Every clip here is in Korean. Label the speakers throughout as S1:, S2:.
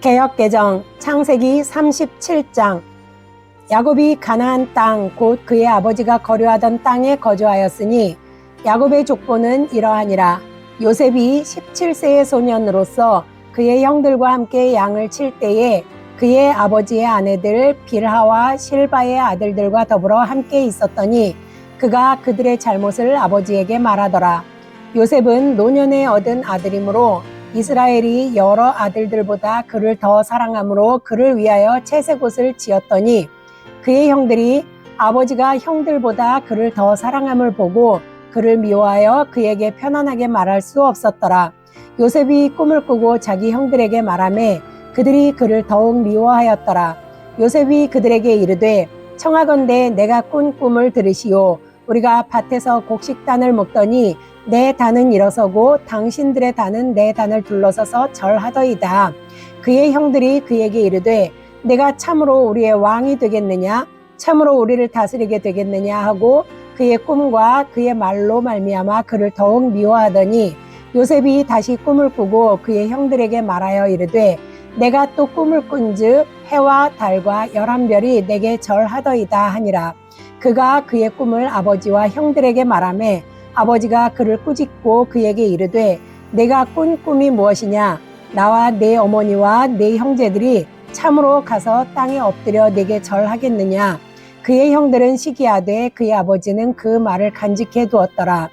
S1: 개역개정 창세기 37장. 야곱이 가나안 땅 곧 그의 아버지가 거류하던 땅에 거주하였으니 야곱의 족보는 이러하니라. 요셉이 17세의 소년으로서 그의 형들과 함께 양을 칠 때에 그의 아버지의 아내들 빌하와 실바의 아들들과 더불어 함께 있었더니 그가 그들의 잘못을 아버지에게 말하더라. 요셉은 노년에 얻은 아들이므로 이스라엘이 여러 아들들보다 그를 더 사랑하므로 그를 위하여 채색옷을 지었더니 그의 형들이 아버지가 형들보다 그를 더 사랑함을 보고 그를 미워하여 그에게 편안하게 말할 수 없었더라. 요셉이 꿈을 꾸고 자기 형들에게 말하매 그들이 그를 더욱 미워하였더라. 요셉이 그들에게 이르되 청하건대 내가 꾼 꿈을 들으시오. 우리가 밭에서 곡식단을 묶더니 내 단은 일어서고 당신들의 단은 내 단을 둘러서서 절하더이다. 그의 형들이 그에게 이르되 내가 참으로 우리의 왕이 되겠느냐? 참으로 우리를 다스리게 되겠느냐? 하고 그의 꿈과 그의 말로 말미암아 그를 더욱 미워하더니 요셉이 다시 꿈을 꾸고 그의 형들에게 말하여 이르되 내가 또 꿈을 꾼즉 해와 달과 11별이 내게 절하더이다 하니라. 그가 그의 꿈을 아버지와 형들에게 말하매 아버지가 그를 꾸짖고 그에게 이르되 내가 꾼 꿈이 무엇이냐? 나와 내 어머니와 내 형제들이 참으로 가서 땅에 엎드려 내게 절하겠느냐? 그의 형들은 시기하되 그의 아버지는 그 말을 간직해 두었더라.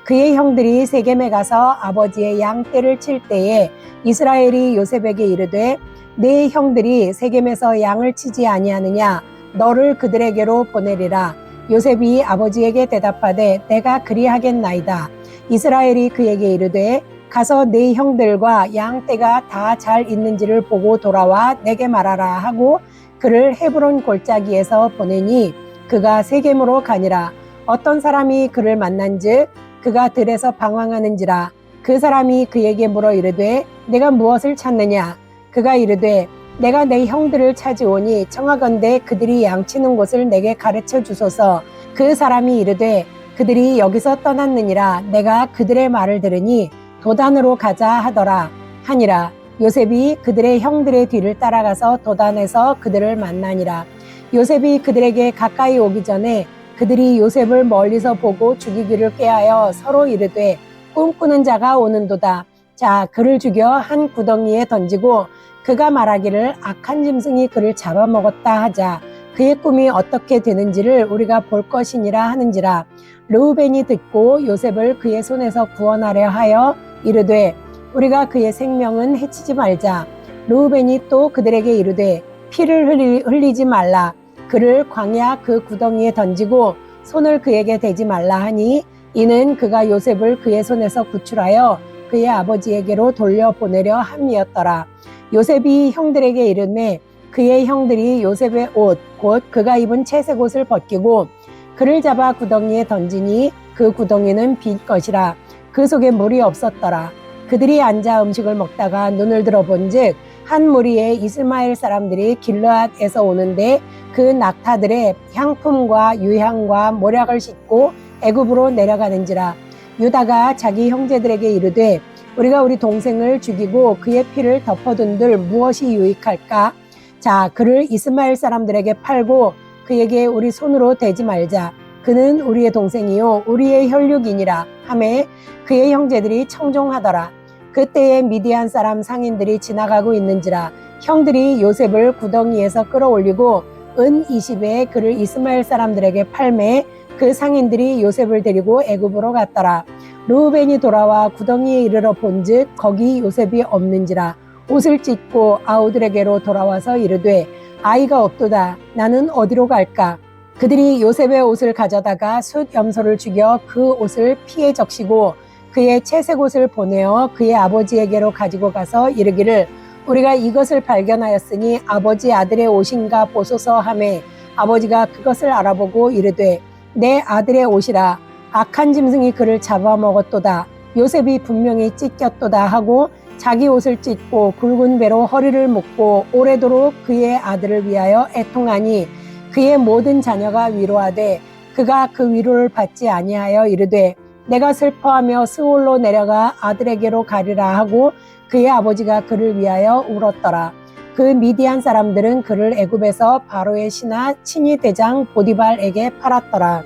S1: 그의 형들이 세겜에 가서 아버지의 양떼를 칠 때에 이스라엘이 요셉에게 이르되 내 형들이 세겜에서 양을 치지 아니하느냐? 너를 그들에게로 보내리라. 요셉이 아버지에게 대답하되 내가 그리하겠나이다. 이스라엘이 그에게 이르되 가서 네 형들과 양떼가 다 잘 있는지를 보고 돌아와 내게 말하라 하고 그를 헤브론 골짜기에서 보내니 그가 세겜으로 가니라. 어떤 사람이 그를 만난즉 그가 들에서 방황하는지라. 그 사람이 그에게 물어 이르되 내가 무엇을 찾느냐? 그가 이르되 내가 내 형들을 찾으오니 청하건대 그들이 양치는 곳을 내게 가르쳐 주소서. 그 사람이 이르되 그들이 여기서 떠났느니라. 내가 그들의 말을 들으니 도단으로 가자 하더라 하니라. 요셉이 그들의 형들의 뒤를 따라가서 도단에서 그들을 만나니라. 요셉이 그들에게 가까이 오기 전에 그들이 요셉을 멀리서 보고 죽이기를 꾀하여 서로 이르되 꿈꾸는 자가 오는도다. 자, 그를 죽여 한 구덩이에 던지고 그가 말하기를 악한 짐승이 그를 잡아먹었다 하자. 그의 꿈이 어떻게 되는지를 우리가 볼 것이니라 하는지라. 르우벤이 듣고 요셉을 그의 손에서 구원하려 하여 이르되 우리가 그의 생명은 해치지 말자. 르우벤이 또 그들에게 이르되 피를 흘리지 말라. 그를 광야 그 구덩이에 던지고 손을 그에게 대지 말라 하니 이는 그가 요셉을 그의 손에서 구출하여 그의 아버지에게로 돌려보내려 함이었더라. 요셉이 형들에게 이르매 그의 형들이 요셉의 옷 곧 그가 입은 채색 옷을 벗기고 그를 잡아 구덩이에 던지니 그 구덩이는 빈 것이라. 그 속에 물이 없었더라. 그들이 앉아 음식을 먹다가 눈을 들어본즉 한 무리의 이스마엘 사람들이 길르앗에서 오는데 그 낙타들의 향품과 유향과 모략을 싣고 애굽으로 내려가는지라. 유다가 자기 형제들에게 이르되 우리가 우리 동생을 죽이고 그의 피를 덮어둔들 무엇이 유익할까? 자, 그를 이스마엘 사람들에게 팔고 그에게 우리 손으로 대지 말자. 그는 우리의 동생이요 우리의 혈육이니라 하매 그의 형제들이 청종하더라. 그때에 미디안 사람 상인들이 지나가고 있는지라. 형들이 요셉을 구덩이에서 끌어올리고 은 20에 그를 이스마엘 사람들에게 팔매 그 상인들이 요셉을 데리고 애굽으로 갔더라. 르우벤이 돌아와 구덩이에 이르러 본즉 거기 요셉이 없는지라. 옷을 찢고 아우들에게로 돌아와서 이르되 아이가 없도다. 나는 어디로 갈까? 그들이 요셉의 옷을 가져다가 숫 염소를 죽여 그 옷을 피에 적시고 그의 채색 옷을 보내어 그의 아버지에게로 가지고 가서 이르기를 우리가 이것을 발견하였으니 아버지 아들의 옷인가 보소서 하매 아버지가 그것을 알아보고 이르되 내 아들의 옷이라. 악한 짐승이 그를 잡아먹었도다. 요셉이 분명히 찢겼도다 하고 자기 옷을 찢고 굵은 배로 허리를 묶고 오래도록 그의 아들을 위하여 애통하니 그의 모든 자녀가 위로하되 그가 그 위로를 받지 아니하여 이르되 내가 슬퍼하며 스올로 내려가 아들에게로 가리라 하고 그의 아버지가 그를 위하여 울었더라. 그 미디안 사람들은 그를 애굽에서 바로의 신하 친위 대장 보디발에게 팔았더라.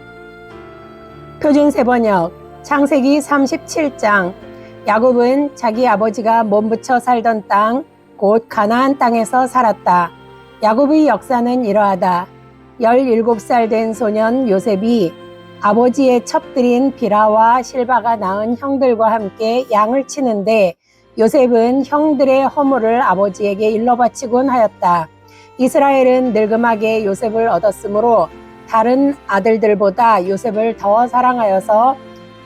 S1: 표준 세번역 창세기 37장. 야곱은 자기 아버지가 몸부쳐 살던 땅, 곧 가나안 땅에서 살았다. 야곱의 역사는 이러하다. 17살 된 소년 요셉이 아버지의 첩들인 비라와 실바가 낳은 형들과 함께 양을 치는데 요셉은 형들의 허물을 아버지에게 일러바치곤 하였다. 이스라엘은 늙음하게 요셉을 얻었으므로 다른 아들들보다 요셉을 더 사랑하여서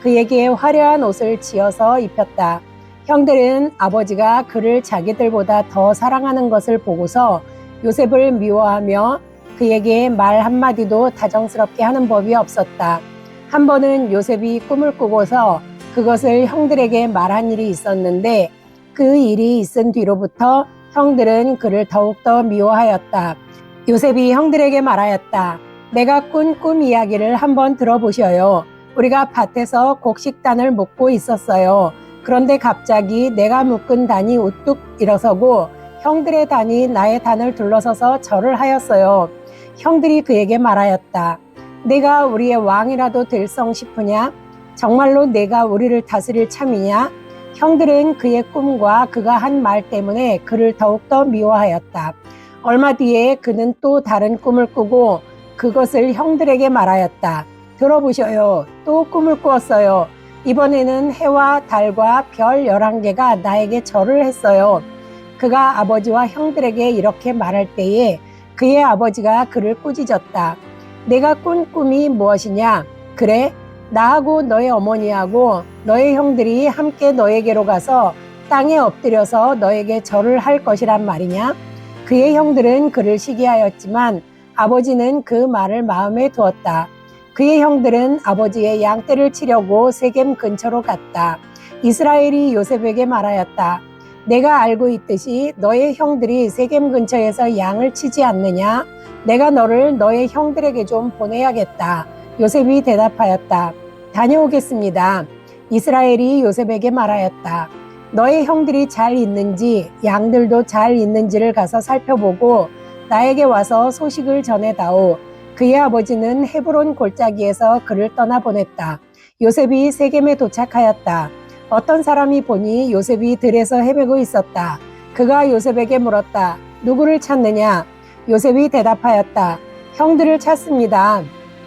S1: 그에게 화려한 옷을 지어서 입혔다. 형들은 아버지가 그를 자기들보다 더 사랑하는 것을 보고서 요셉을 미워하며 그에게 말 한마디도 다정스럽게 하는 법이 없었다. 한 번은 요셉이 꿈을 꾸고서 그것을 형들에게 말한 일이 있었는데 그 일이 있은 뒤로부터 형들은 그를 더욱더 미워하였다. 요셉이 형들에게 말하였다. 내가 꾼 꿈 이야기를 한번 들어보셔요. 우리가 밭에서 곡식단을 묶고 있었어요. 그런데 갑자기 내가 묶은 단이 우뚝 일어서고 형들의 단이 나의 단을 둘러서서 절을 하였어요. 형들이 그에게 말하였다. 내가 우리의 왕이라도 될성 싶으냐? 정말로 내가 우리를 다스릴 참이냐? 형들은 그의 꿈과 그가 한 말 때문에 그를 더욱더 미워하였다. 얼마 뒤에 그는 또 다른 꿈을 꾸고 그것을 형들에게 말하였다. 들어보셔요. 또 꿈을 꾸었어요. 이번에는 해와 달과 별 11개가 나에게 절을 했어요. 그가 아버지와 형들에게 이렇게 말할 때에 그의 아버지가 그를 꾸짖었다. 내가 꾼 꿈이 무엇이냐? 그래, 나하고 너의 어머니하고 너의 형들이 함께 너에게로 가서 땅에 엎드려서 너에게 절을 할 것이란 말이냐? 그의 형들은 그를 시기하였지만 아버지는 그 말을 마음에 두었다. 그의 형들은 아버지의 양떼를 치려고 세겜 근처로 갔다. 이스라엘이 요셉에게 말하였다. 내가 알고 있듯이 너의 형들이 세겜 근처에서 양을 치지 않느냐? 내가 너를 너의 형들에게 좀 보내야겠다. 요셉이 대답하였다. 다녀오겠습니다. 이스라엘이 요셉에게 말하였다. 너의 형들이 잘 있는지 양들도 잘 있는지를 가서 살펴보고 나에게 와서 소식을 전해다오. 그의 아버지는 헤브론 골짜기에서 그를 떠나보냈다. 요셉이 세겜에 도착하였다. 어떤 사람이 보니 요셉이 들에서 헤매고 있었다. 그가 요셉에게 물었다. 누구를 찾느냐? 요셉이 대답하였다. 형들을 찾습니다.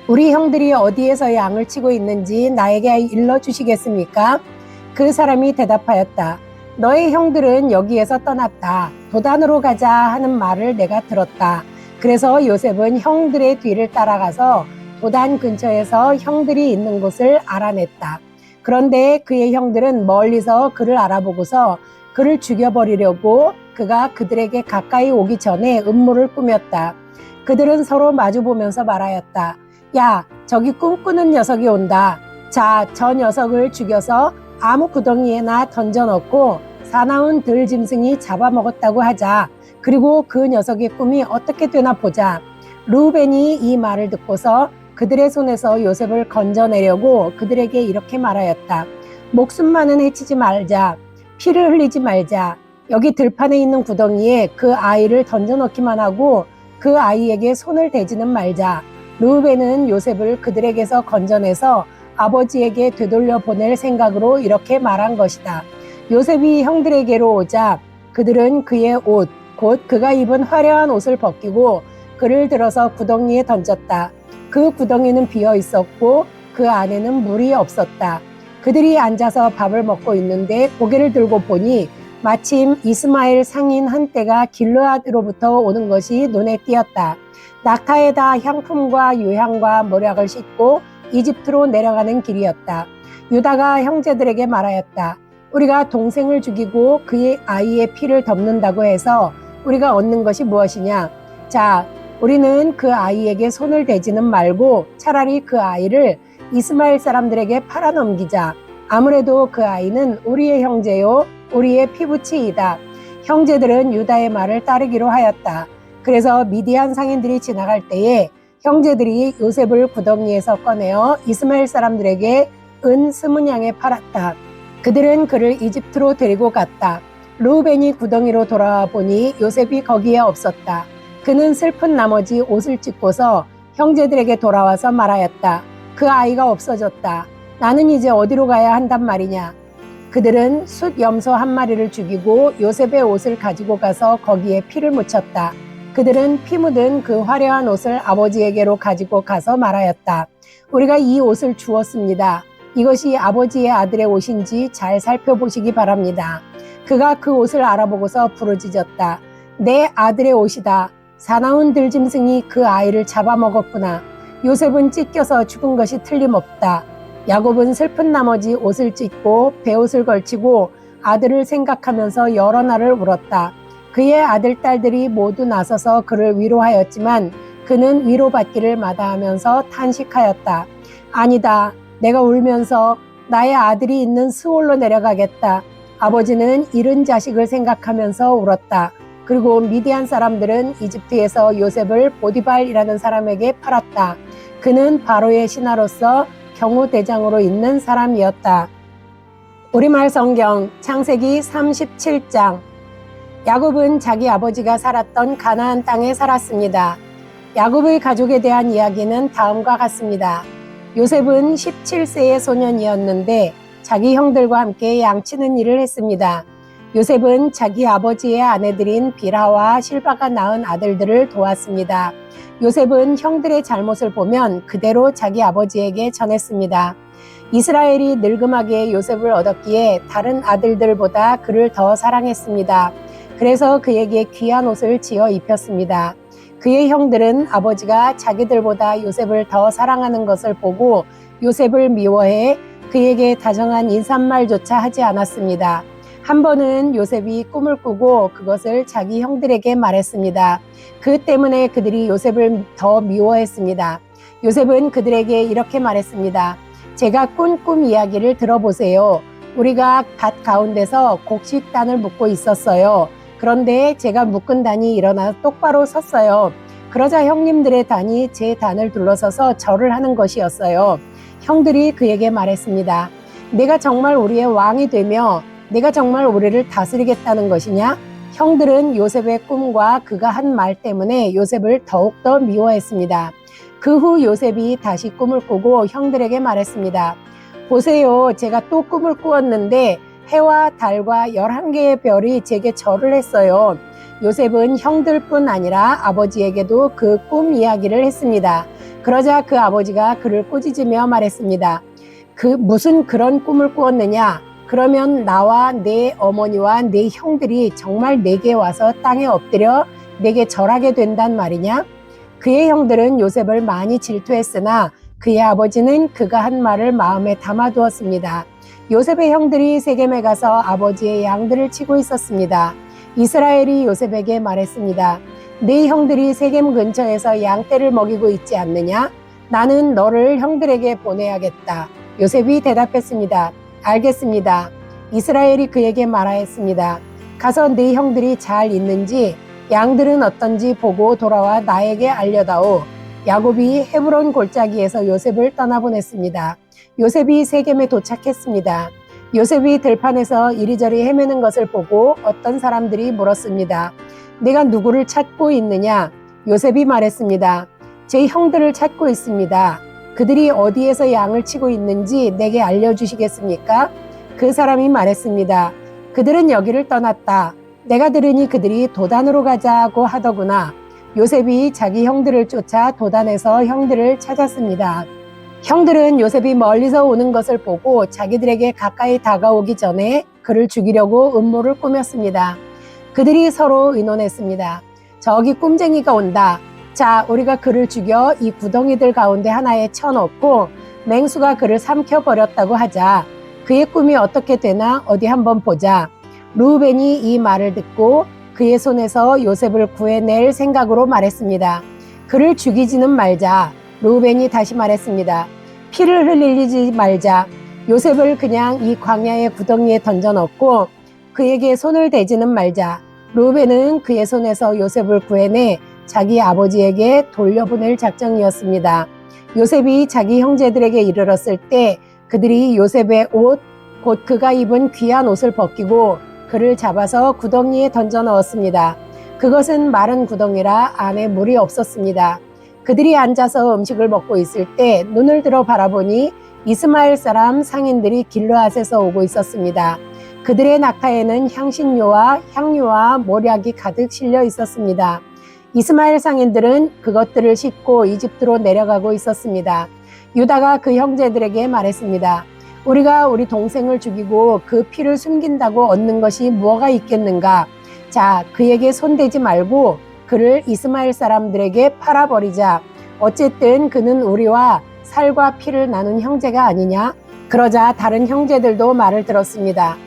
S1: 우리 형들이 어디에서 양을 치고 있는지 나에게 일러주시겠습니까? 그 사람이 대답하였다. 너의 형들은 여기에서 떠났다. 도단으로 가자 하는 말을 내가 들었다. 그래서 요셉은 형들의 뒤를 따라가서 도단 근처에서 형들이 있는 곳을 알아냈다. 그런데 그의 형들은 멀리서 그를 알아보고서 그를 죽여버리려고 그가 그들에게 가까이 오기 전에 음모를 꾸몄다. 그들은 서로 마주보면서 말하였다. 야, 저기 꿈꾸는 녀석이 온다. 자, 저 녀석을 죽여서 아무 구덩이에나 던져넣고 사나운 들짐승이 잡아먹었다고 하자. 그리고 그 녀석의 꿈이 어떻게 되나 보자. 르우벤이 이 말을 듣고서 그들의 손에서 요셉을 건져내려고 그들에게 이렇게 말하였다. 목숨만은 해치지 말자. 피를 흘리지 말자. 여기 들판에 있는 구덩이에 그 아이를 던져넣기만 하고 그 아이에게 손을 대지는 말자. 르우벤은 요셉을 그들에게서 건져내서 아버지에게 되돌려 보낼 생각으로 이렇게 말한 것이다. 요셉이 형들에게로 오자 그들은 그의 옷, 곧 그가 입은 화려한 옷을 벗기고 그를 들어서 구덩이에 던졌다. 그 구덩이는 비어 있었고 그 안에는 물이 없었다. 그들이 앉아서 밥을 먹고 있는데 고개를 들고 보니 마침 이스마엘 상인 한 떼가 길르앗으로부터 오는 것이 눈에 띄었다. 낙타에다 향품과 유향과 모략을 싣고 이집트로 내려가는 길이었다. 유다가 형제들에게 말하였다. 우리가 동생을 죽이고 그의 아이의 피를 덮는다고 해서 우리가 얻는 것이 무엇이냐? 자, 우리는 그 아이에게 손을 대지는 말고 차라리 그 아이를 이스마엘 사람들에게 팔아넘기자. 아무래도 그 아이는 우리의 형제요 우리의 피부치이다. 형제들은 유다의 말을 따르기로 하였다. 그래서 미디안 상인들이 지나갈 때에 형제들이 요셉을 구덩이에서 꺼내어 이스마엘 사람들에게 은 20냥에 팔았다. 그들은 그를 이집트로 데리고 갔다. 르우벤이 구덩이로 돌아와 보니 요셉이 거기에 없었다. 그는 슬픈 나머지 옷을 찢고서 형제들에게 돌아와서 말하였다. 그 아이가 없어졌다. 나는 이제 어디로 가야 한단 말이냐. 그들은 숫 염소 한 마리를 죽이고 요셉의 옷을 가지고 가서 거기에 피를 묻혔다. 그들은 피 묻은 그 화려한 옷을 아버지에게로 가지고 가서 말하였다. 우리가 이 옷을 주었습니다. 이것이 아버지의 아들의 옷인지 잘 살펴보시기 바랍니다. 그가 그 옷을 알아보고서 부르짖었다. 내 아들의 옷이다. 사나운 들짐승이 그 아이를 잡아먹었구나. 요셉은 찢겨서 죽은 것이 틀림없다. 야곱은 슬픈 나머지 옷을 찢고 베옷을 걸치고 아들을 생각하면서 여러 날을 울었다. 그의 아들 딸들이 모두 나서서 그를 위로하였지만 그는 위로받기를 마다하면서 탄식하였다. 아니다. 내가 울면서 나의 아들이 있는 스올로 내려가겠다. 아버지는 잃은 자식을 생각하면서 울었다. 그리고 미디안 사람들은 이집트에서 요셉을 보디발이라는 사람에게 팔았다. 그는 바로의 신하로서 경호대장으로 있는 사람이었다. 우리말 성경 창세기 37장. 야곱은 자기 아버지가 살았던 가나안 땅에 살았습니다. 야곱의 가족에 대한 이야기는 다음과 같습니다. 요셉은 17세의 소년이었는데 자기 형들과 함께 양치는 일을 했습니다. 요셉은 자기 아버지의 아내들인 빌하와 실바가 낳은 아들들을 도왔습니다. 요셉은 형들의 잘못을 보면 그대로 자기 아버지에게 전했습니다. 이스라엘이 늙음하게 요셉을 얻었기에 다른 아들들보다 그를 더 사랑했습니다. 그래서 그에게 귀한 옷을 지어 입혔습니다. 그의 형들은 아버지가 자기들보다 요셉을 더 사랑하는 것을 보고 요셉을 미워해 그에게 다정한 인사말조차 하지 않았습니다. 한 번은 요셉이 꿈을 꾸고 그것을 자기 형들에게 말했습니다. 그 때문에 그들이 요셉을 더 미워했습니다. 요셉은 그들에게 이렇게 말했습니다. 제가 꾼 꿈 이야기를 들어보세요. 우리가 밭 가운데서 곡식단을 묶고 있었어요. 그런데 제가 묶은 단이 일어나 똑바로 섰어요. 그러자 형님들의 단이 제 단을 둘러서서 절을 하는 것이었어요. 형들이 그에게 말했습니다. 내가 정말 우리의 왕이 되며 내가 정말 우리를 다스리겠다는 것이냐? 형들은 요셉의 꿈과 그가 한 말 때문에 요셉을 더욱더 미워했습니다. 그 후 요셉이 다시 꿈을 꾸고 형들에게 말했습니다. 보세요, 제가 또 꿈을 꾸었는데 해와 달과 11개의 별이 제게 절을 했어요. 요셉은 형들뿐 아니라 아버지에게도 그 꿈 이야기를 했습니다. 그러자 그 아버지가 그를 꾸짖으며 말했습니다. 무슨 그런 꿈을 꾸었느냐? 그러면 나와 내 어머니와 내 형들이 정말 내게 와서 땅에 엎드려 내게 절하게 된단 말이냐? 그의 형들은 요셉을 많이 질투했으나 그의 아버지는 그가 한 말을 마음에 담아두었습니다. 요셉의 형들이 세겜에 가서 아버지의 양들을 치고 있었습니다. 이스라엘이 요셉에게 말했습니다. 네 형들이 세겜 근처에서 양떼를 먹이고 있지 않느냐? 나는 너를 형들에게 보내야겠다. 요셉이 대답했습니다. 알겠습니다. 이스라엘이 그에게 말하였습니다. 가서 네 형들이 잘 있는지 양들은 어떤지 보고 돌아와 나에게 알려다오. 야곱이 헤브론 골짜기에서 요셉을 떠나보냈습니다. 요셉이 세겜에 도착했습니다. 요셉이 들판에서 이리저리 헤매는 것을 보고 어떤 사람들이 물었습니다. 내가 누구를 찾고 있느냐? 요셉이 말했습니다. 제 형들을 찾고 있습니다. 그들이 어디에서 양을 치고 있는지 내게 알려주시겠습니까? 그 사람이 말했습니다. 그들은 여기를 떠났다. 내가 들으니 그들이 도단으로 가자고 하더구나. 요셉이 자기 형들을 쫓아 도단에서 형들을 찾았습니다. 형들은 요셉이 멀리서 오는 것을 보고 자기들에게 가까이 다가오기 전에 그를 죽이려고 음모를 꾸몄습니다. 그들이 서로 의논했습니다. 저기 꿈쟁이가 온다. 자, 우리가 그를 죽여 이 구덩이들 가운데 하나에 쳐넣고 맹수가 그를 삼켜버렸다고 하자. 그의 꿈이 어떻게 되나 어디 한번 보자. 르우벤이 이 말을 듣고 그의 손에서 요셉을 구해낼 생각으로 말했습니다. 그를 죽이지는 말자. 르우벤이 다시 말했습니다. 피를 흘리지 말자. 요셉을 그냥 이 광야의 구덩이에 던져넣고 그에게 손을 대지는 말자. 르우벤은 그의 손에서 요셉을 구해내 자기 아버지에게 돌려보낼 작정이었습니다. 요셉이 자기 형제들에게 이르렀을 때 그들이 요셉의 옷, 곧 그가 입은 귀한 옷을 벗기고 그를 잡아서 구덩이에 던져 넣었습니다. 그것은 마른 구덩이라 안에 물이 없었습니다. 그들이 앉아서 음식을 먹고 있을 때 눈을 들어 바라보니 이스마엘 사람 상인들이 길르앗에서 오고 있었습니다. 그들의 낙타에는 향신료와 향유와 몰약이 가득 실려 있었습니다. 이스마엘 상인들은 그것들을 싣고 이집트로 내려가고 있었습니다. 유다가 그 형제들에게 말했습니다. 우리가 우리 동생을 죽이고 그 피를 숨긴다고 얻는 것이 무엇가 있겠는가? 자, 그에게 손대지 말고 그를 이스마엘 사람들에게 팔아버리자. 어쨌든 그는 우리와 살과 피를 나눈 형제가 아니냐? 그러자 다른 형제들도 말을 들었습니다.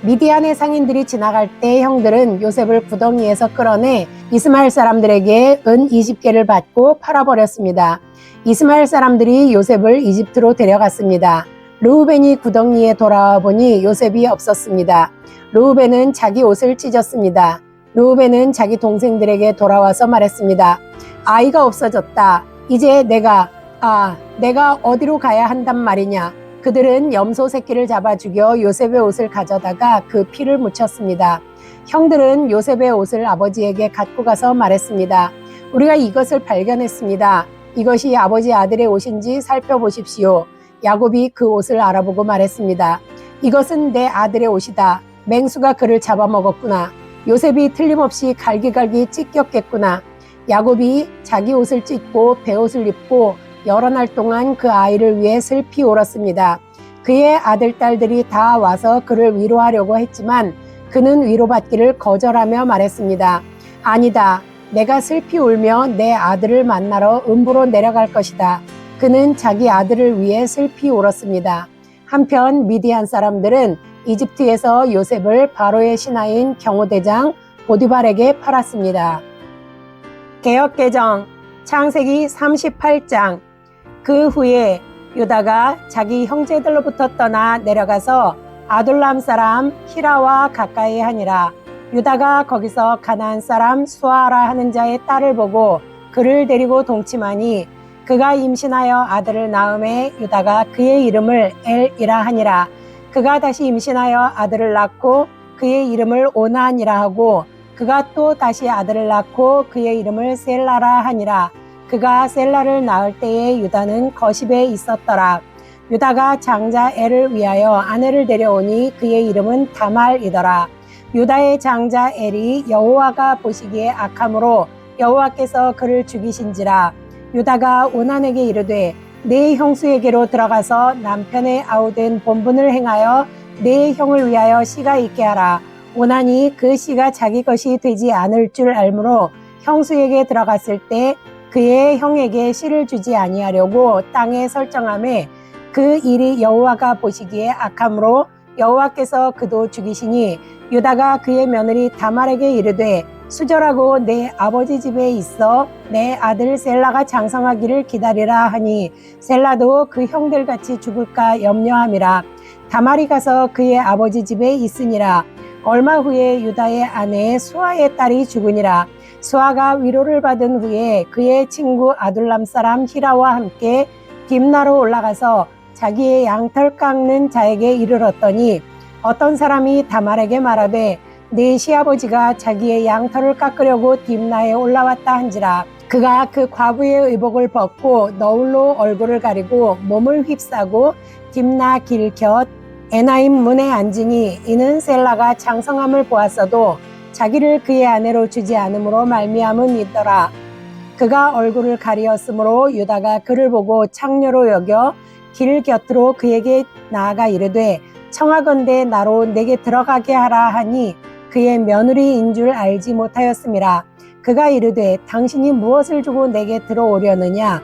S1: 미디안의 상인들이 지나갈 때 형들은 요셉을 구덩이에서 끌어내 이스마엘 사람들에게 은 20개를 받고 팔아버렸습니다. 이스마엘 사람들이 요셉을 이집트로 데려갔습니다. 르우벤이 구덩이에 돌아와 보니 요셉이 없었습니다. 르우벤은 자기 옷을 찢었습니다. 르우벤은 자기 동생들에게 돌아와서 말했습니다. 아이가 없어졌다. 이제 내가 어디로 가야 한단 말이냐. 그들은 염소 새끼를 잡아 죽여 요셉의 옷을 가져다가 그 피를 묻혔습니다. 형들은 요셉의 옷을 아버지에게 갖고 가서 말했습니다. 우리가 이것을 발견했습니다. 이것이 아버지 아들의 옷인지 살펴보십시오. 야곱이 그 옷을 알아보고 말했습니다. 이것은 내 아들의 옷이다. 맹수가 그를 잡아먹었구나. 요셉이 틀림없이 갈기갈기 찢겼겠구나. 야곱이 자기 옷을 찢고 베옷을 입고 여러 날 동안 그 아이를 위해 슬피 울었습니다. 그의 아들, 딸들이 다 와서 그를 위로하려고 했지만 그는 위로받기를 거절하며 말했습니다. 아니다. 내가 슬피 울며 내 아들을 만나러 음부로 내려갈 것이다. 그는 자기 아들을 위해 슬피 울었습니다. 한편 미디안 사람들은 이집트에서 요셉을 바로의 신하인 경호대장 보디발에게 팔았습니다. 개역개정 창세기 38장. 그 후에 유다가 자기 형제들로부터 떠나 내려가서 아둘람 사람 히라와 가까이 하니라. 유다가 거기서 가나안 사람 수아라 하는 자의 딸을 보고 그를 데리고 동침하니 그가 임신하여 아들을 낳음에 유다가 그의 이름을 엘이라 하니라. 그가 다시 임신하여 아들을 낳고 그의 이름을 오난이라 하고 그가 또 다시 아들을 낳고 그의 이름을 셀라라 하니라. 그가 셀라를 낳을 때에 유다는 거십에 있었더라. 유다가 장자 엘을 위하여 아내를 데려오니 그의 이름은 다말이더라. 유다의 장자 엘이 여호와가 보시기에 악함으로 여호와께서 그를 죽이신지라. 유다가 오난에게 이르되 내 형수에게로 들어가서 남편의 아우된 본분을 행하여 내 형을 위하여 씨가 있게 하라. 오난이 그 씨가 자기 것이 되지 않을 줄 알므로 형수에게 들어갔을 때 그의 형에게 씨를 주지 아니하려고 땅에 설정하매 그 일이 여호와가 보시기에 악함으로 여호와께서 그도 죽이시니 유다가 그의 며느리 다말에게 이르되 수절하고 내 아버지 집에 있어 내 아들 셀라가 장성하기를 기다리라 하니 셀라도 그 형들같이 죽을까 염려함이라. 다말이 가서 그의 아버지 집에 있으니라. 얼마 후에 유다의 아내 수아의 딸이 죽으니라. 수아가 위로를 받은 후에 그의 친구 아둘람 사람 히라와 함께 딥나로 올라가서 자기의 양털 깎는 자에게 이르렀더니 어떤 사람이 다말에게 말하되 네 시아버지가 자기의 양털을 깎으려고 딥나에 올라왔다 한지라. 그가 그 과부의 의복을 벗고 너울로 얼굴을 가리고 몸을 휩싸고 딥나 길 곁 에나임 문에 앉으니 이는 셀라가 장성함을 보았어도 자기를 그의 아내로 주지 않음으로 말미암음이더라. 그가 얼굴을 가리었으므로 유다가 그를 보고 창녀로 여겨 길 곁으로 그에게 나아가 이르되 청하건대 나로 내게 들어가게 하라 하니 그의 며느리인 줄 알지 못하였음이라. 그가 이르되 당신이 무엇을 주고 내게 들어오려느냐.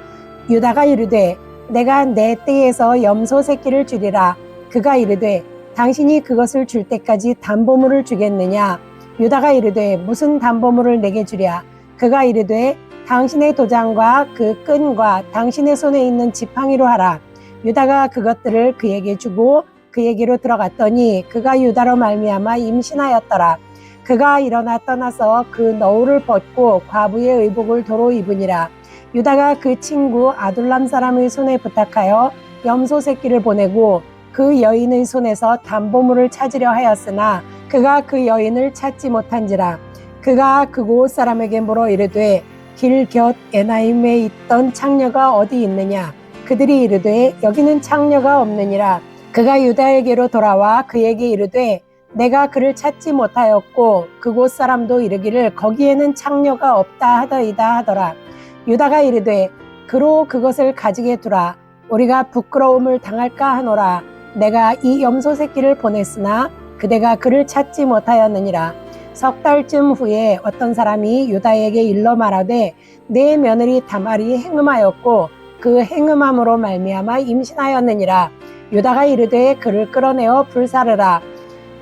S1: 유다가 이르되 내가 내 떼에서 염소 새끼를 주리라. 그가 이르되 당신이 그것을 줄 때까지 담보물을 주겠느냐. 유다가 이르되 무슨 담보물을 내게 주랴. 그가 이르되 당신의 도장과 그 끈과 당신의 손에 있는 지팡이로 하라. 유다가 그것들을 그에게 주고 그에게로 들어갔더니 그가 유다로 말미암아 임신하였더라. 그가 일어나 떠나서 그 너울을 벗고 과부의 의복을 도로 입으니라. 유다가 그 친구 아둘람 사람의 손에 부탁하여 염소 새끼를 보내고 그 여인의 손에서 담보물을 찾으려 하였으나 그가 그 여인을 찾지 못한지라. 그가 그곳 사람에게 물어 이르되 길 곁 에나임에 있던 창녀가 어디 있느냐. 그들이 이르되 여기는 창녀가 없느니라. 그가 유다에게로 돌아와 그에게 이르되 내가 그를 찾지 못하였고 그곳 사람도 이르기를 거기에는 창녀가 없다 하더이다 하더라. 유다가 이르되 그로 그것을 가지게 두라. 우리가 부끄러움을 당할까 하노라. 내가 이 염소 새끼를 보냈으나 그대가 그를 찾지 못하였느니라. 석 달쯤 후에 어떤 사람이 유다에게 일러 말하되 내 며느리 다말이 행음하였고 그 행음함으로 말미암아 임신하였느니라. 유다가 이르되 그를 끌어내어 불사르라.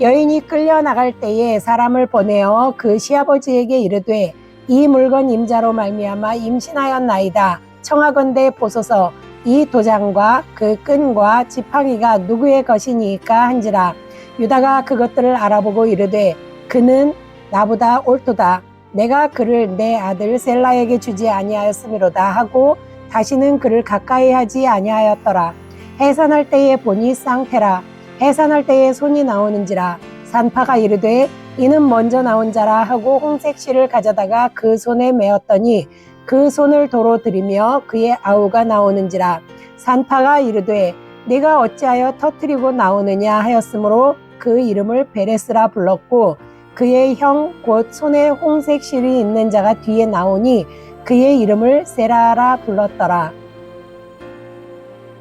S1: 여인이 끌려나갈 때에 사람을 보내어 그 시아버지에게 이르되 이 물건 임자로 말미암아 임신하였나이다. 청하건대 보소서. 이 도장과 그 끈과 지팡이가 누구의 것이니까 한지라. 유다가 그것들을 알아보고 이르되 그는 나보다 옳도다. 내가 그를 내 아들 셀라에게 주지 아니하였음이로다 하고 다시는 그를 가까이 하지 아니하였더라. 해산할 때에 보니 쌍패라. 해산할 때에 손이 나오는지라. 산파가 이르되 이는 먼저 나온 자라 하고 홍색 실을 가져다가 그 손에 메었더니 그 손을 도로 들이며 그의 아우가 나오는지라. 산파가 이르되 네가 어찌하여 터뜨리고 나오느냐 하였으므로 그 이름을 베레스라 불렀고 그의 형 곧 손에 홍색 실이 있는 자가 뒤에 나오니 그의 이름을 세라라 불렀더라.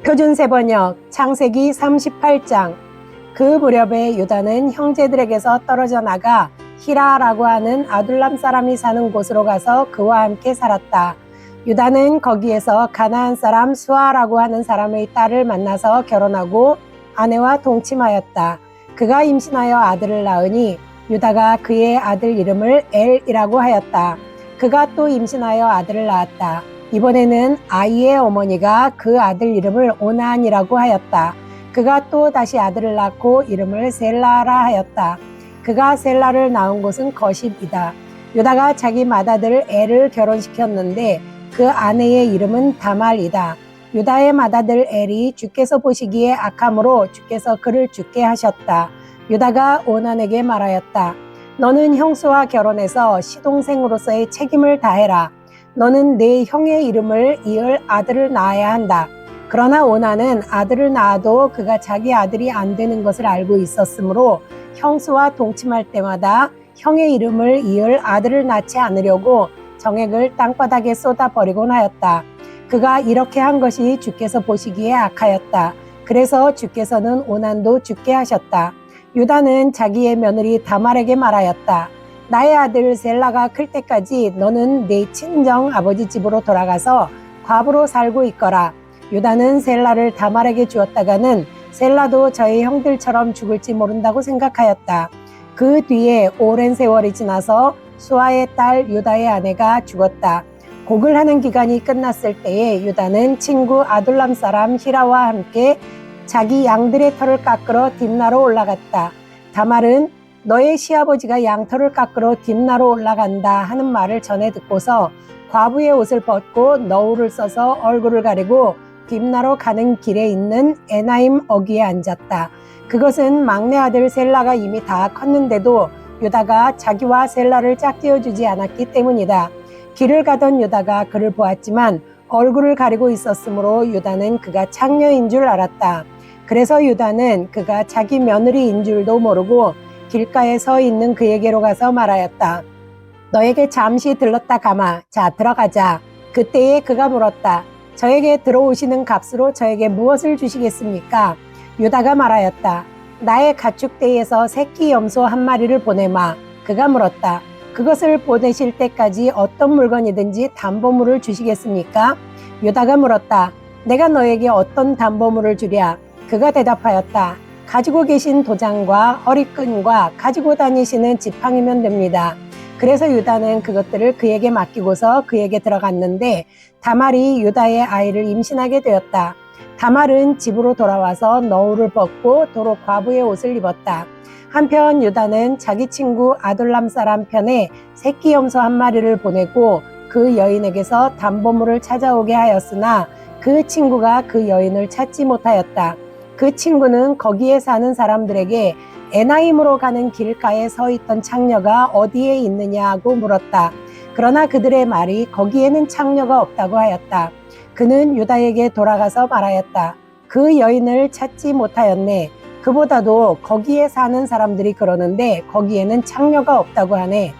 S1: 표준세 번역 창세기 38장. 그 무렵에 유다는 형제들에게서 떨어져 나가 히라라고 하는 아둘람 사람이 사는 곳으로 가서 그와 함께 살았다. 유다는 거기에서 가나안 사람 수아라고 하는 사람의 딸을 만나서 결혼하고 아내와 동침하였다. 그가 임신하여 아들을 낳으니 유다가 그의 아들 이름을 엘이라고 하였다. 그가 또 임신하여 아들을 낳았다. 이번에는 아이의 어머니가 그 아들 이름을 오난이라고 하였다. 그가 또 다시 아들을 낳고 이름을 셀라라 하였다. 그가 셀라를 낳은 곳은 거십이다. 유다가 자기 맏아들 엘을 결혼시켰는데 그 아내의 이름은 다말이다. 유다의 맏아들 엘이 주께서 보시기에 악함으로 주께서 그를 죽게 하셨다. 유다가 오난에게 말하였다. 너는 형수와 결혼해서 시동생으로서의 책임을 다해라. 너는 내 형의 이름을 이을 아들을 낳아야 한다. 그러나 오난은 아들을 낳아도 그가 자기 아들이 안 되는 것을 알고 있었으므로 형수와 동침할 때마다 형의 이름을 이을 아들을 낳지 않으려고 정액을 땅바닥에 쏟아버리곤 하였다. 그가 이렇게 한 것이 주께서 보시기에 악하였다. 그래서 주께서는 오난도 죽게 하셨다. 유다는 자기의 며느리 다말에게 말하였다. 나의 아들 셀라가 클 때까지 너는 내 친정 아버지 집으로 돌아가서 과부로 살고 있거라. 유다는 셀라를 다말에게 주었다가는 셀라도 저의 형들처럼 죽을지 모른다고 생각하였다. 그 뒤에 오랜 세월이 지나서 수아의 딸 유다의 아내가 죽었다. 곡을 하는 기간이 끝났을 때에 유다는 친구 아둘람 사람 히라와 함께 자기 양들의 털을 깎으러 딥나로 올라갔다. 다말은 너의 시아버지가 양털을 깎으러 딥나로 올라간다 하는 말을 전해 듣고서 과부의 옷을 벗고 너울을 써서 얼굴을 가리고 딥나로 가는 길에 있는 에나임 어귀에 앉았다. 그것은 막내 아들 셀라가 이미 다 컸는데도 유다가 자기와 셀라를 짝지어주지 않았기 때문이다. 길을 가던 유다가 그를 보았지만 얼굴을 가리고 있었으므로 유다는 그가 창녀인 줄 알았다. 그래서 유다는 그가 자기 며느리인 줄도 모르고 길가에 서 있는 그에게로 가서 말하였다. 너에게 잠시 들렀다 가마. 자, 들어가자. 그때에 그가 물었다. 저에게 들어오시는 값으로 저에게 무엇을 주시겠습니까? 유다가 말하였다. 나의 가축대에서 새끼 염소 한 마리를 보내마. 그가 물었다. 그것을 보내실 때까지 어떤 물건이든지 담보물을 주시겠습니까? 유다가 물었다. 내가 너에게 어떤 담보물을 주랴? 그가 대답하였다. 가지고 계신 도장과 허리끈과 가지고 다니시는 지팡이면 됩니다. 그래서 유다는 그것들을 그에게 맡기고서 그에게 들어갔는데 다말이 유다의 아이를 임신하게 되었다. 다말은 집으로 돌아와서 너울을 벗고 도로 과부의 옷을 입었다. 한편 유다는 자기 친구 아둘람 사람 편에 새끼 염소 한 마리를 보내고 그 여인에게서 담보물을 찾아오게 하였으나 그 친구가 그 여인을 찾지 못하였다. 그 친구는 거기에 사는 사람들에게 에나임으로 가는 길가에 서 있던 창녀가 어디에 있느냐고 물었다. 그러나 그들의 말이 거기에는 창녀가 없다고 하였다. 그는 유다에게 돌아가서 말하였다. 그 여인을 찾지 못하였네. 그보다도 거기에 사는 사람들이 그러는데 거기에는 창녀가 없다고 하네.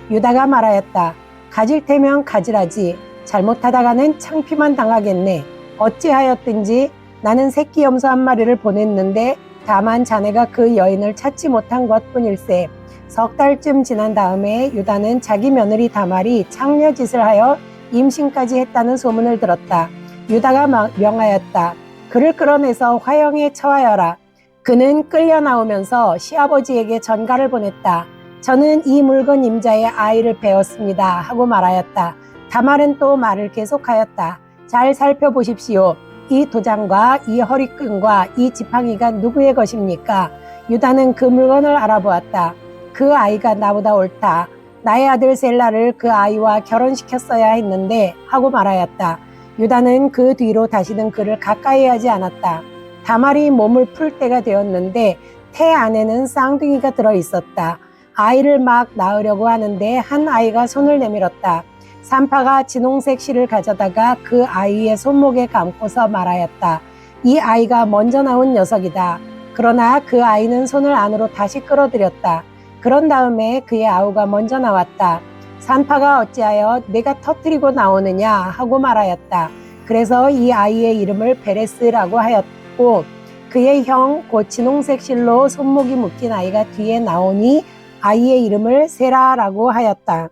S1: 유다가 말하였다. 가질 테면 가지라지. 잘못하다가는 창피만 당하겠네. 어찌하였든지 나는 새끼 염소 한 마리를 보냈는데 다만 자네가 그 여인을 찾지 못한 것뿐일세. 석 달쯤 지난 다음에 유다는 자기 며느리 다말이 창녀 짓을 하여 임신까지 했다는 소문을 들었다. 유다가 명하였다. 그를 끌어내서 화형에 처하여라. 그는 끌려 나오면서 시아버지에게 전가를 보냈다. 저는 이 물건 임자의 아이를 배웠습니다 하고 말하였다. 다말은 또 말을 계속하였다. 잘 살펴보십시오. 이 도장과 이 허리끈과 이 지팡이가 누구의 것입니까? 유다는 그 물건을 알아보았다. 그 아이가 나보다 옳다. 나의 아들 셀라를 그 아이와 결혼시켰어야 했는데 하고 말하였다. 유다는 그 뒤로 다시는 그를 가까이 하지 않았다. 다말이 몸을 풀 때가 되었는데 태 안에는 쌍둥이가 들어 있었다. 아이를 막 낳으려고 하는데 한 아이가 손을 내밀었다. 산파가 진홍색 실을 가져다가 그 아이의 손목에 감고서 말하였다. 이 아이가 먼저 나온 녀석이다. 그러나 그 아이는 손을 안으로 다시 끌어들였다. 그런 다음에 그의 아우가 먼저 나왔다. 산파가 어찌하여 내가 터뜨리고 나오느냐 하고 말하였다. 그래서 이 아이의 이름을 베레스라고 하였고 그의 형 곧 진홍색 실로 손목이 묶인 아이가 뒤에 나오니 아이의 이름을 세라라고 하였다.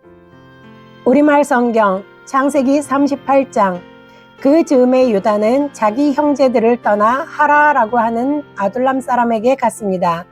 S1: 우리말 성경 창세기 38장. 그 즈음에 유다는 자기 형제들을 떠나 하라라고 하는 아둘람 사람에게 갔습니다.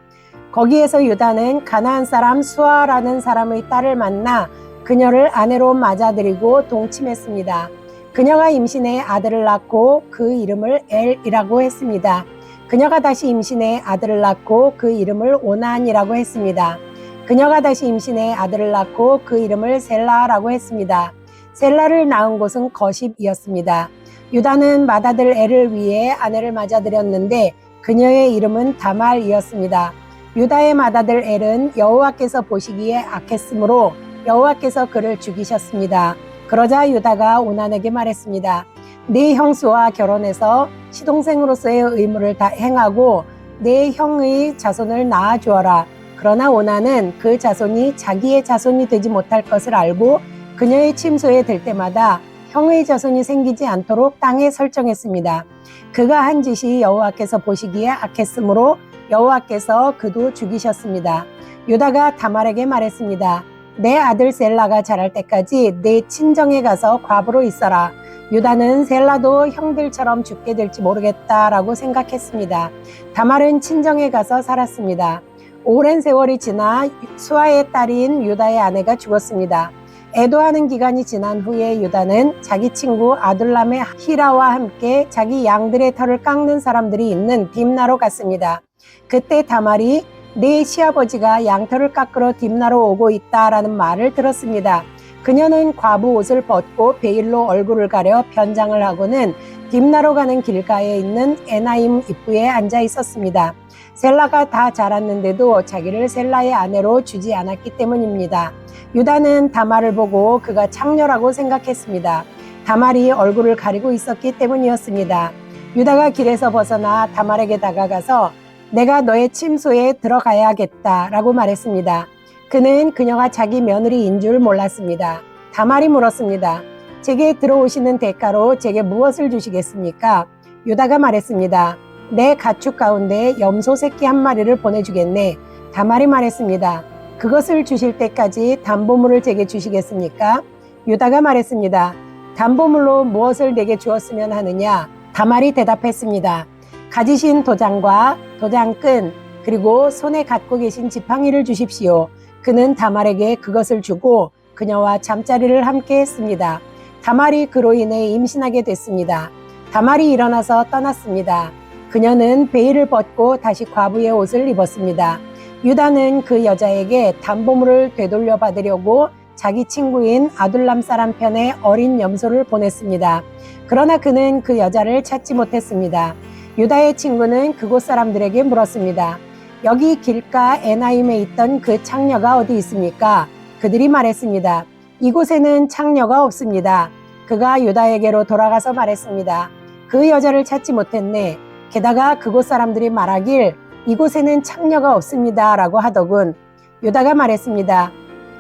S1: 거기에서 유다는 가나안 사람 수아라는 사람의 딸을 만나 그녀를 아내로 맞아들이고 동침했습니다. 그녀가 임신해 아들을 낳고 그 이름을 엘이라고 했습니다. 그녀가 다시 임신해 아들을 낳고 그 이름을 오난이라고 했습니다. 그녀가 다시 임신해 아들을 낳고 그 이름을 셀라라고 했습니다. 셀라를 낳은 곳은 거십이었습니다. 유다는 맏아들 엘을 위해 아내를 맞아들였는데 그녀의 이름은 다말이었습니다. 유다의 맏아들 엘은 여호와께서 보시기에 악했으므로 여호와께서 그를 죽이셨습니다. 그러자 유다가 오난에게 말했습니다. 네 형수와 결혼해서 시동생으로서의 의무를 다 행하고 내 형의 자손을 낳아주어라. 그러나 오난은 그 자손이 자기의 자손이 되지 못할 것을 알고 그녀의 침소에 들 때마다 형의 자손이 생기지 않도록 땅에 설정했습니다. 그가 한 짓이 여호와께서 보시기에 악했으므로 여호와께서 그도 죽이셨습니다. 유다가 다말에게 말했습니다. 내 아들 셀라가 자랄 때까지 내 친정에 가서 과부로 있어라. 유다는 셀라도 형들처럼 죽게 될지 모르겠다라고 생각했습니다. 다말은 친정에 가서 살았습니다. 오랜 세월이 지나 수아의 딸인 유다의 아내가 죽었습니다. 애도하는 기간이 지난 후에 유다는 자기 친구 아둘람의 히라와 함께 자기 양들의 털을 깎는 사람들이 있는 딥나로 갔습니다. 그때 다말이 내 시아버지가 양털을 깎으러 딥나로 오고 있다라는 말을 들었습니다. 그녀는 과부 옷을 벗고 베일로 얼굴을 가려 변장을 하고는 딥나로 가는 길가에 있는 에나임 입구에 앉아 있었습니다. 셀라가 다 자랐는데도 자기를 셀라의 아내로 주지 않았기 때문입니다. 유다는 다말을 보고 그가 창녀라고 생각했습니다. 다말이 얼굴을 가리고 있었기 때문이었습니다. 유다가 길에서 벗어나 다말에게 다가가서 내가 너의 침소에 들어가야겠다라고 말했습니다. 그는 그녀가 자기 며느리인 줄 몰랐습니다. 다말이 물었습니다. 제게 들어오시는 대가로 제게 무엇을 주시겠습니까? 유다가 말했습니다. 내 가축 가운데 염소 새끼 한 마리를 보내주겠네. 다말이 말했습니다. 그것을 주실 때까지 담보물을 제게 주시겠습니까? 유다가 말했습니다. 담보물로 무엇을 내게 주었으면 하느냐? 다말이 대답했습니다. 가지신 도장과 도장끈 그리고 손에 갖고 계신 지팡이를 주십시오. 그는 다말에게 그것을 주고 그녀와 잠자리를 함께 했습니다. 다말이 그로 인해 임신하게 됐습니다. 다말이 일어나서 떠났습니다. 그녀는 베일을 벗고 다시 과부의 옷을 입었습니다. 유다는 그 여자에게 담보물을 되돌려 받으려고 자기 친구인 아둘람 사람 편에 어린 염소를 보냈습니다. 그러나 그는 그 여자를 찾지 못했습니다. 유다의 친구는 그곳 사람들에게 물었습니다. 여기 길가 에나임에 있던 그 창녀가 어디 있습니까? 그들이 말했습니다. 이곳에는 창녀가 없습니다. 그가 유다에게로 돌아가서 말했습니다. 그 여자를 찾지 못했네. 게다가 그곳 사람들이 말하길 이곳에는 창녀가 없습니다 라고 하더군. 유다가 말했습니다.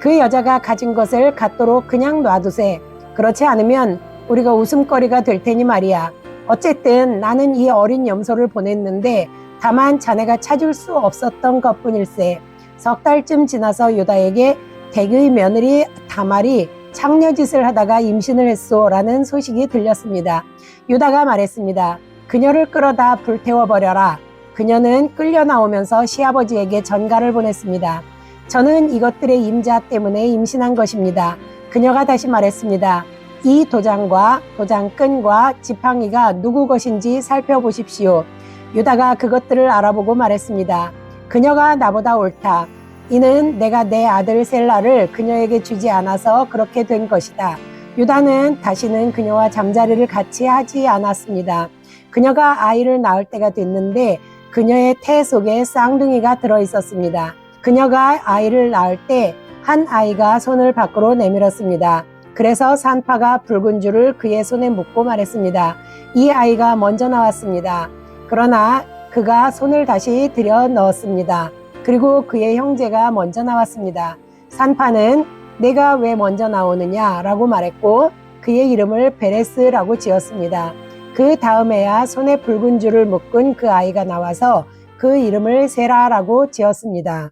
S1: 그 여자가 가진 것을 갖도록 그냥 놔두세. 그렇지 않으면 우리가 웃음거리가 될 테니 말이야. 어쨌든 나는 이 어린 염소를 보냈는데 다만 자네가 찾을 수 없었던 것뿐일세. 석 달쯤 지나서 유다에게 댁의 며느리 다말이 창녀짓을 하다가 임신을 했소 라는 소식이 들렸습니다. 유다가 말했습니다. 그녀를 끌어다 불태워버려라. 그녀는 끌려 나오면서 시아버지에게 전가를 보냈습니다. 저는 이것들의 임자 때문에 임신한 것입니다. 그녀가 다시 말했습니다. 이 도장과 도장끈과 지팡이가 누구 것인지 살펴보십시오. 유다가 그것들을 알아보고 말했습니다. 그녀가 나보다 옳다. 이는 내가 내 아들 셀라를 그녀에게 주지 않아서 그렇게 된 것이다. 유다는 다시는 그녀와 잠자리를 같이 하지 않았습니다. 그녀가 아이를 낳을 때가 됐는데 그녀의 태 속에 쌍둥이가 들어있었습니다. 그녀가 아이를 낳을 때 한 아이가 손을 밖으로 내밀었습니다. 그래서 산파가 붉은 줄을 그의 손에 묻고 말했습니다. 이 아이가 먼저 나왔습니다. 그러나 그가 손을 다시 들여 넣었습니다. 그리고 그의 형제가 먼저 나왔습니다. 산파는 내가 왜 먼저 나오느냐 라고 말했고 그의 이름을 베레스라고 지었습니다. 그 다음에야 손에 붉은 줄을 묶은 그 아이가 나와서 그 이름을 세라라고 지었습니다.